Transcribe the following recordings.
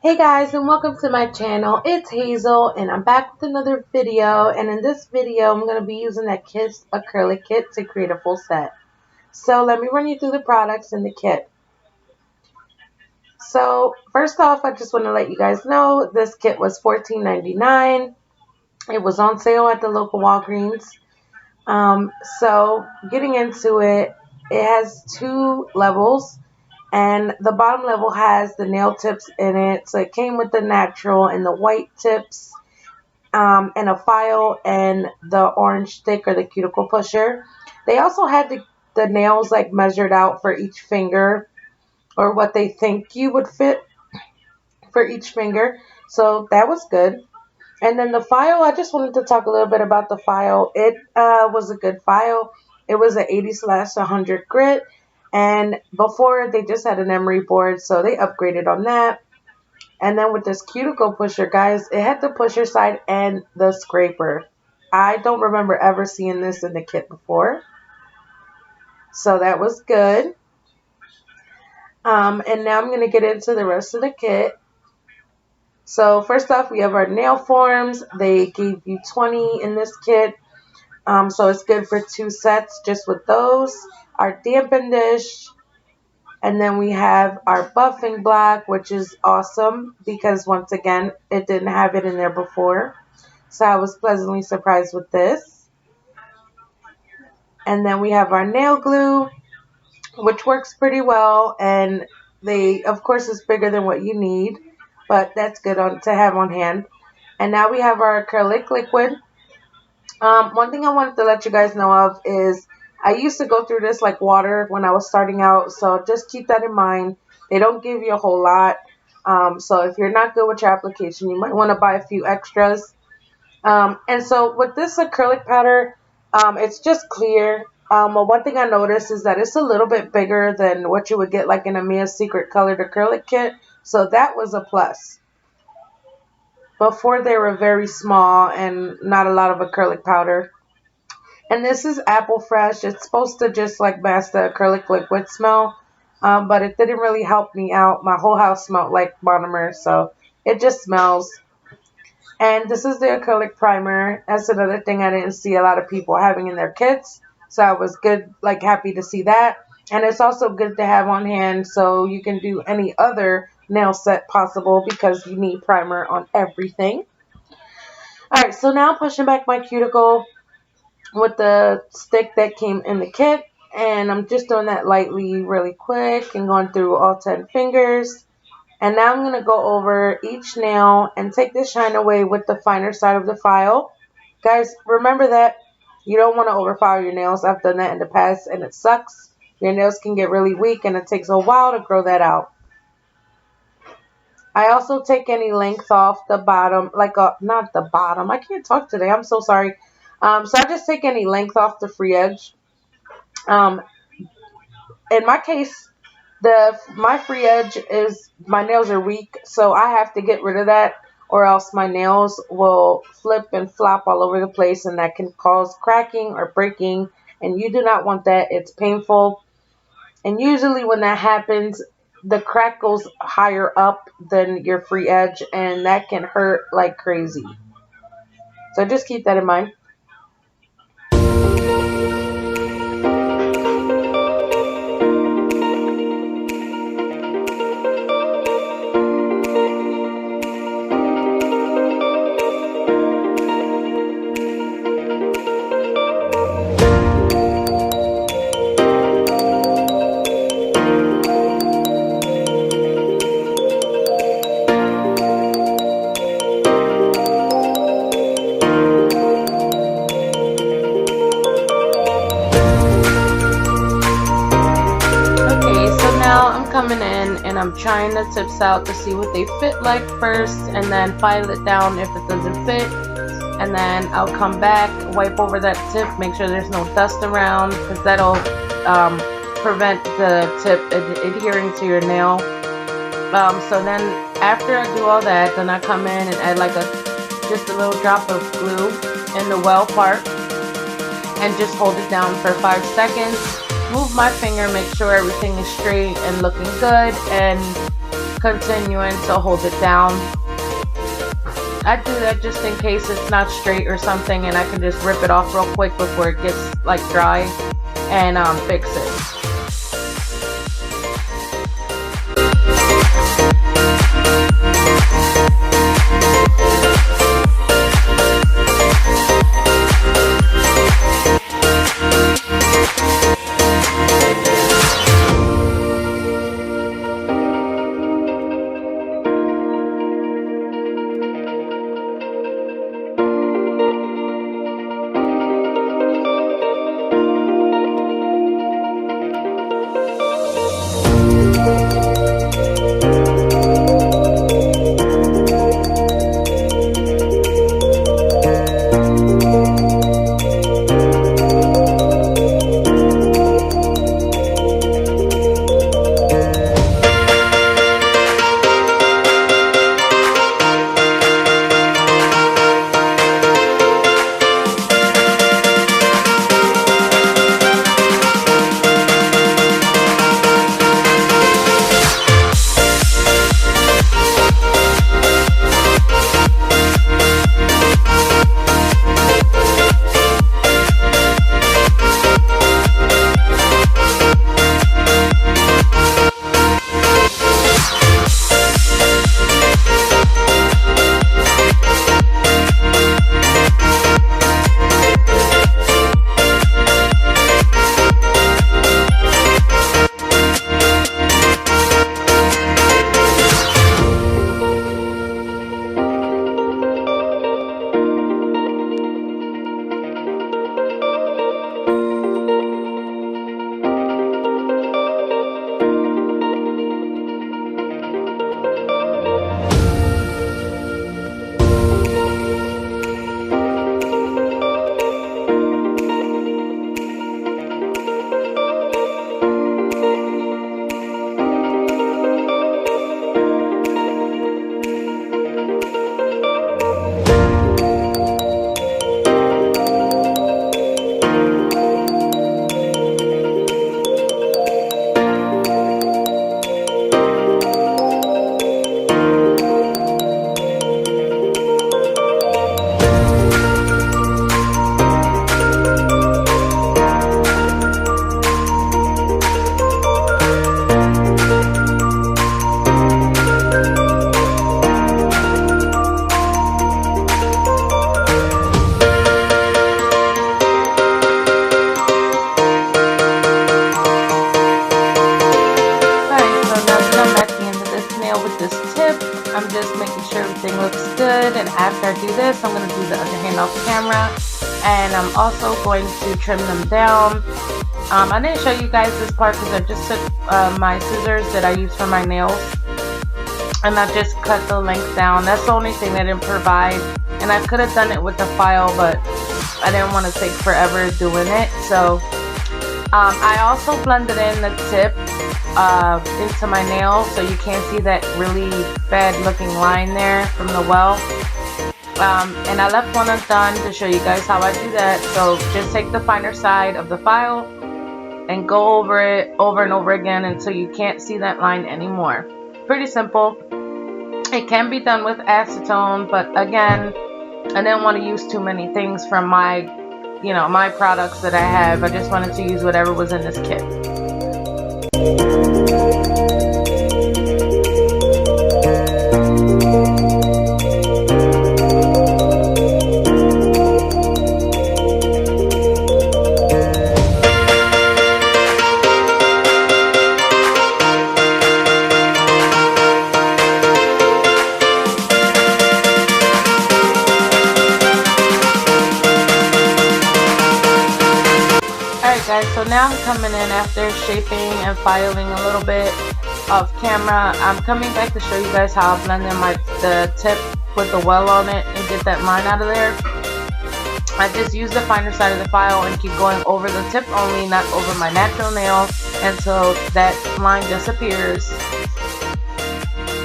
Hey guys, and welcome to my channel. It's Hazel and I'm back with another video, and in this video I'm going to be using that Kiss acrylic kit to create a full set. So let me run you through the products in the kit. So first off, I just want to let you guys know this kit was $14.99. It was on sale at the local Walgreens. So getting into it, it has two levels. And the bottom level has the nail tips in it. So it came with the natural and the white tips, and a file and the orange stick or the cuticle pusher. They also had the nails like measured out for each finger, or what they think you would fit for each finger. So that was good. And then the file, I just wanted to talk a little bit about the file. It was a good file. It was an 80/100 grit. And before, they just had an emery board, so they upgraded on that. And then with this cuticle pusher, guys, it had the pusher side and the scraper. I don't remember ever seeing this in the kit before. So that was good. And now I'm going to get into the rest of the kit. So first off, we have our nail forms. They gave you 20 in this kit. So it's good for 2 sets just with those. Our dampen dish. And then we have our buffing block, which is awesome because once again, it didn't have it in there before. So I was pleasantly surprised with this. And then we have our nail glue, which works pretty well. And of course, it's bigger than what you need, but that's good to have on hand. And now we have our acrylic liquid. One thing I wanted to let you guys know of is I used to go through this like water when I was starting out, so just keep that in mind. They don't give you a whole lot, so if you're not good with your application, you might want to buy a few extras. And so with this acrylic powder, it's just clear. Well, one thing I noticed is that it's a little bit bigger than what you would get like in a Mia's Secret colored acrylic kit, so that was a plus. Before they were very small and not a lot of acrylic powder. And this is apple fresh. It's supposed to just like mask the acrylic liquid smell, but it didn't really help me out. My whole house smelled like monomer, so it just smells. And this is the acrylic primer. That's another thing I didn't see a lot of people having in their kits, so I was happy to see that. And it's also good to have on hand so you can do any other nail set possible because you need primer on everything. Alright, so now I'm pushing back my cuticle with the stick that came in the kit, and I'm just doing that lightly, really quick, and going through all 10 fingers. And now I'm going to go over each nail and take the shine away with the finer side of the file. Guys, remember that you don't want to overfile your nails. I've done that in the past and it sucks. Your nails can get really weak and it takes a while to grow that out. I also take any length off the bottom, not the bottom. I can't talk today. I'm so sorry. So I just take any length off the free edge. In my case, my free edge is, my nails are weak, so I have to get rid of that, or else my nails will flip and flop all over the place, and that can cause cracking or breaking, and you do not want that. It's painful, and usually when that happens, the crack goes higher up than your free edge, and that can hurt like crazy. So just keep that in mind. Coming in and I'm trying the tips out to see what they fit like first, and then file it down if it doesn't fit, and then I'll come back, wipe over that tip, make sure there's no dust around, because that'll prevent the tip adhering to your nail. So then after I do all that, then I come in and add just a little drop of glue in the well part and just hold it down for 5 seconds. Move my finger, make sure everything is straight and looking good, and continuing to hold it down. I do that just in case it's not straight or something, and I can just rip it off real quick before it gets like dry and fix it. I'm just making sure everything looks good, and after I do this, I'm going to do the other hand off camera, and I'm also going to trim them down. I didn't show you guys this part because I just took my scissors that I use for my nails, and I just cut the length down. That's the only thing they didn't provide, and I could have done it with the file, but I didn't want to take forever doing it. So I also blended in the tip into my nail, so you can't see that really bad looking line there from the well. And I left one undone to show you guys how I do that. So just take the finer side of the file and go over it over and over again until you can't see that line anymore. Pretty simple. It can be done with acetone, but again, I didn't want to use too many things from my, my products that I have. I just wanted to use whatever was in this kit. Guys, so now I'm coming in after shaping and filing a little bit off camera. I'm coming back to show you guys how I blend in the tip with the well on it and get that line out of there. I just use the finer side of the file and keep going over the tip only, not over my natural nail, until that line disappears.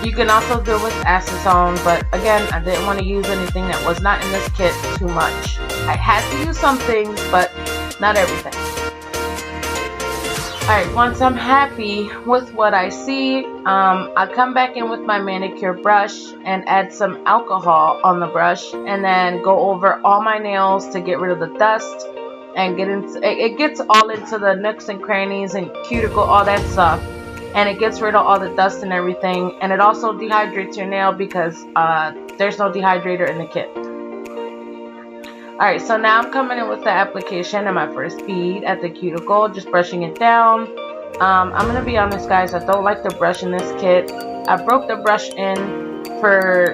You can also do it with acetone, but again, I didn't want to use anything that was not in this kit too much. I had to use some things, but not everything. Alright, once I'm happy with what I see, I come back in with my manicure brush and add some alcohol on the brush, and then go over all my nails to get rid of the dust and it gets all into the nooks and crannies and cuticle, all that stuff, and it gets rid of all the dust and everything, and it also dehydrates your nail because there's no dehydrator in the kit. Alright, so now I'm coming in with the application and my first bead at the cuticle, just brushing it down. I'm going to be honest, guys, I don't like the brush in this kit. I broke the brush in for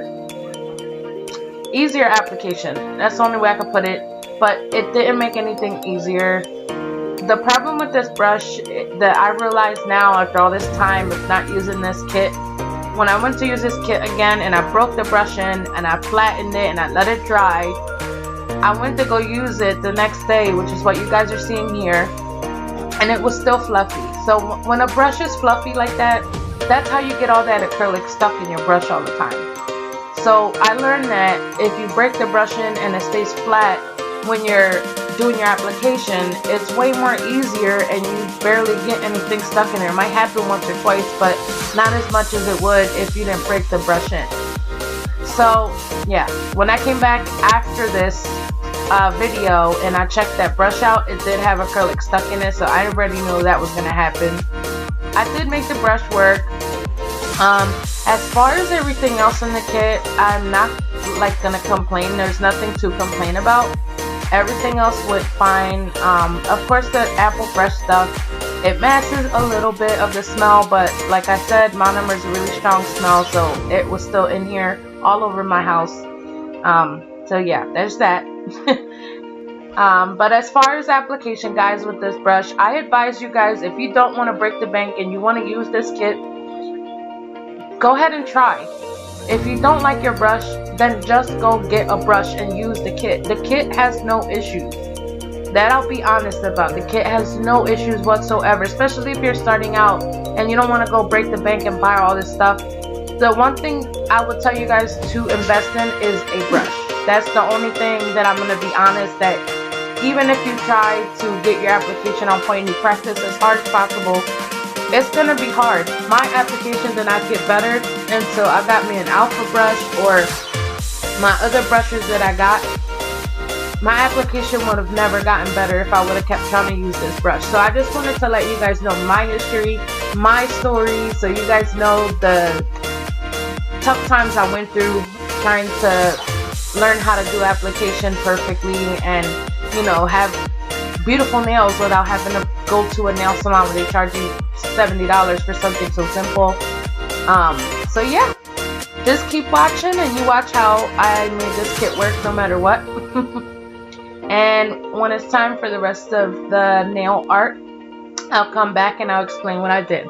easier application. That's the only way I could put it, but it didn't make anything easier. The problem with this brush that I realize now after all this time of not using this kit, when I went to use this kit again and I broke the brush in and I flattened it and I let it dry, I went to go use it the next day, which is what you guys are seeing here, and it was still fluffy. So when a brush is fluffy like that, that's how you get all that acrylic stuck in your brush all the time. So I learned that if you break the brush in and it stays flat when you're doing your application, it's way more easier and you barely get anything stuck in there. It might happen once or twice, but not as much as it would if you didn't break the brush in. So yeah, when I came back after this video and I checked that brush out, it did have acrylic stuck in it, so I already knew that was gonna happen. I did make the brush work. As far as everything else in the kit, I'm not like gonna complain. There's nothing to complain about. Everything else went fine. Of course the apple fresh stuff, it masks a little bit of the smell, but like I said, monomer is a really strong smell, so it was still in here all over my house. So yeah, there's that. But as far as application, guys, with this brush, I advise you guys, if you don't want to break the bank and you want to use this kit, go ahead and try. If you don't like your brush, then just go get a brush and use the kit. The kit has no issues. That I'll be honest about. The kit has no issues whatsoever, especially if you're starting out and you don't want to go break the bank and buy all this stuff. The one thing I would tell you guys to invest in is a brush. That's the only thing that I'm going to be honest, that even if you try to get your application on point and you practice as hard as possible, it's going to be hard. My application did not get better until I got me an alpha brush or my other brushes that I got. My application would have never gotten better if I would have kept trying to use this brush. So I just wanted to let you guys know my history, my story, so you guys know the tough times I went through trying to learn how to do application perfectly and, you know, have beautiful nails without having to go to a nail salon where they charge you $70 for something so simple. So yeah, just keep watching and you watch how I made this kit work no matter what. And when it's time for the rest of the nail art, I'll come back and I'll explain what I did.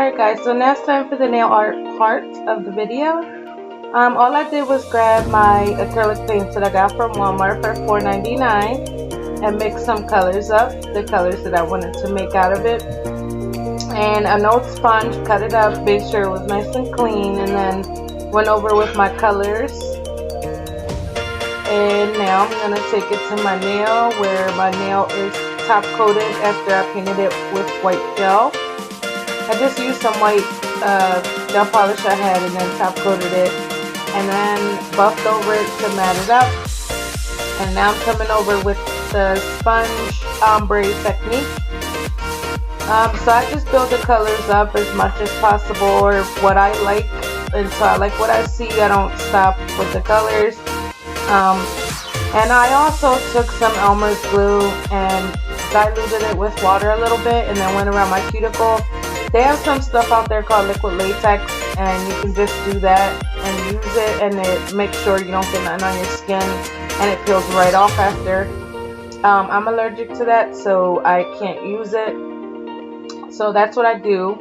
Alright guys, so now it's time for the nail art part of the video. All I did was grab my acrylic paints that I got from Walmart for $4.99 and mix some colors up, the colors that I wanted to make out of it. And an old sponge, cut it up, made sure it was nice and clean, and then went over with my colors. And now I'm going to take it to my nail where my nail is top coated after I painted it with white gel. I just used some white gel polish I had and then top coated it and then buffed over it to mat it up. And now I'm coming over with the sponge ombre technique. So I just build the colors up as much as possible, or what I like, until I like what I see. I don't stop with the colors. And I also took some Elmer's glue and diluted it with water a little bit and then went around my cuticle. They have some stuff out there called liquid latex, and you can just do that and use it, and it makes sure you don't get nothing on your skin, and it peels right off after. I'm allergic to that, so I can't use it. So that's what I do,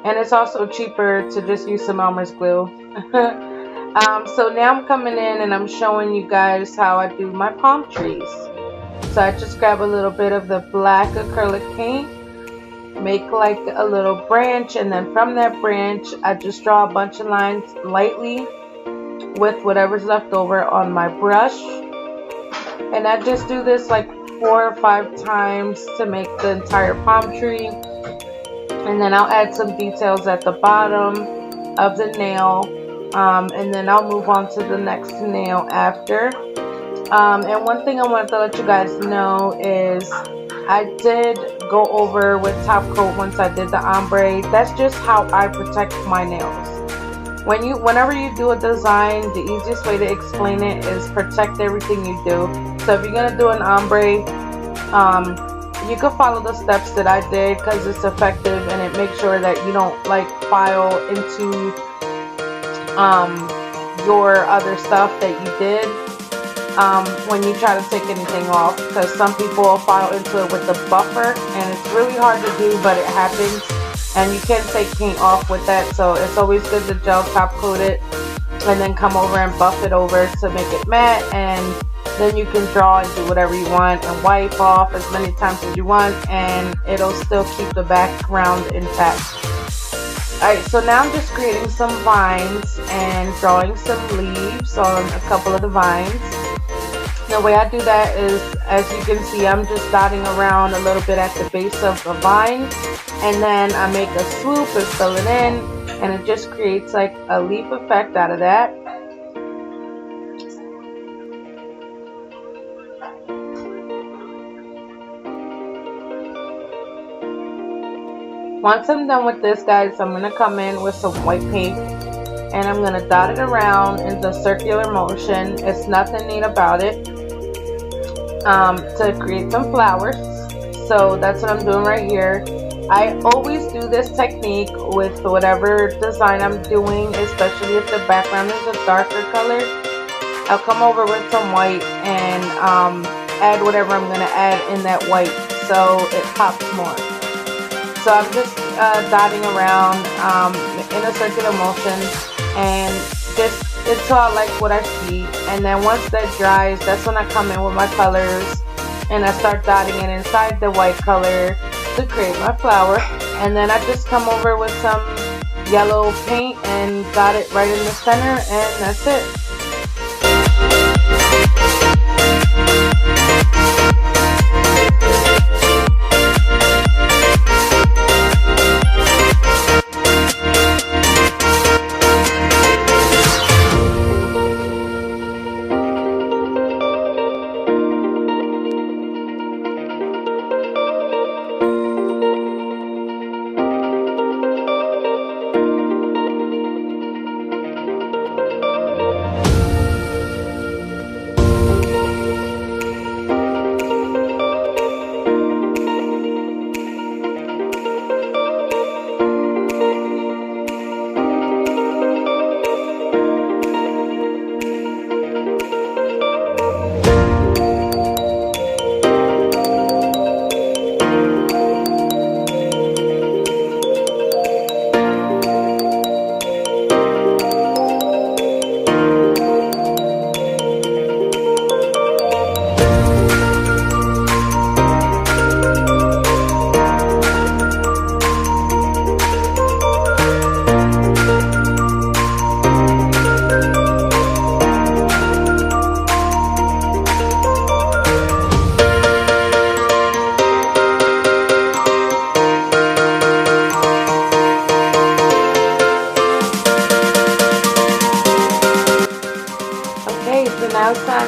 and it's also cheaper to just use some Elmer's glue. So now I'm coming in and I'm showing you guys how I do my palm trees. So I just grab a little bit of the black acrylic paint, make like a little branch, and then from that branch I just draw a bunch of lines lightly with whatever's left over on my brush. And I just do this like 4 or 5 times to make the entire palm tree. And then I'll add some details at the bottom of the nail, and then I'll move on to the next nail after. And one thing I wanted to let you guys know is I did go over with top coat once I did the ombre. That's just how I protect my nails. Whenever you do a design, the easiest way to explain it is protect everything you do. So if you're gonna do an ombre, you can follow the steps that I did because it's effective, and it makes sure that you don't like file into your other stuff that you did when you try to take anything off, because some people will file into it with the buffer, and it's really hard to do, but it happens, and you can take paint off with that. So it's always good to gel top coat it and then come over and buff it over to make it matte, and then you can draw and do whatever you want and wipe off as many times as you want, and it'll still keep the background intact. Alright, so now I'm just creating some vines and drawing some leaves on a couple of the vines. The way I do that is, as you can see, I'm just dotting around a little bit at the base of the vine, and then I make a swoop and fill it in, and it just creates like a leaf effect out of that. Once I'm done with this, guys, I'm going to come in with some white paint, and I'm going to dot it around in the circular motion. It's nothing neat about it, to create some flowers. So that's what I'm doing right here. I always do this technique with whatever design I'm doing, especially if the background is a darker color. I'll come over with some white and add whatever I'm going to add in that white so it pops more. So I'm just dotting around in a circular motion, and just until I like what I see. And then once that dries, that's when I come in with my colors and I start dotting it inside the white color to create my flower. And then I just come over with some yellow paint and dot it right in the center, and that's it.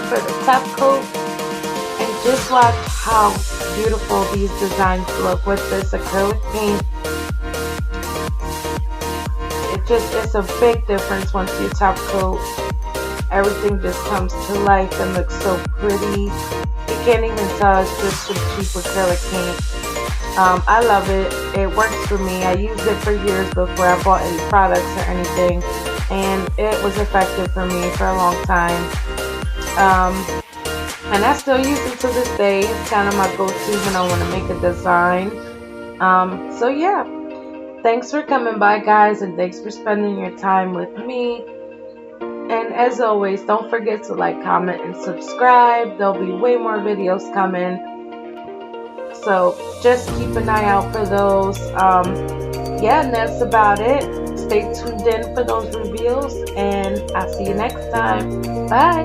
time for the top coat. And just watch how beautiful these designs look with this acrylic paint. It's a big difference once you top coat. Everything just comes to life and looks so pretty. You can't even tell it's just some cheap acrylic paint. I love it. It works for me. I used it for years before I bought any products or anything, and it was effective for me for a long time. And I still use it to this day. It's kind of my go-to when I want to make a design. So yeah, thanks for coming by, guys, and thanks for spending your time with me. And as always, don't forget to like, comment, and subscribe. There'll be way more videos coming, so just keep an eye out for those. Yeah, and that's about it. Stay tuned in for those reveals, and I'll see you next time. Bye.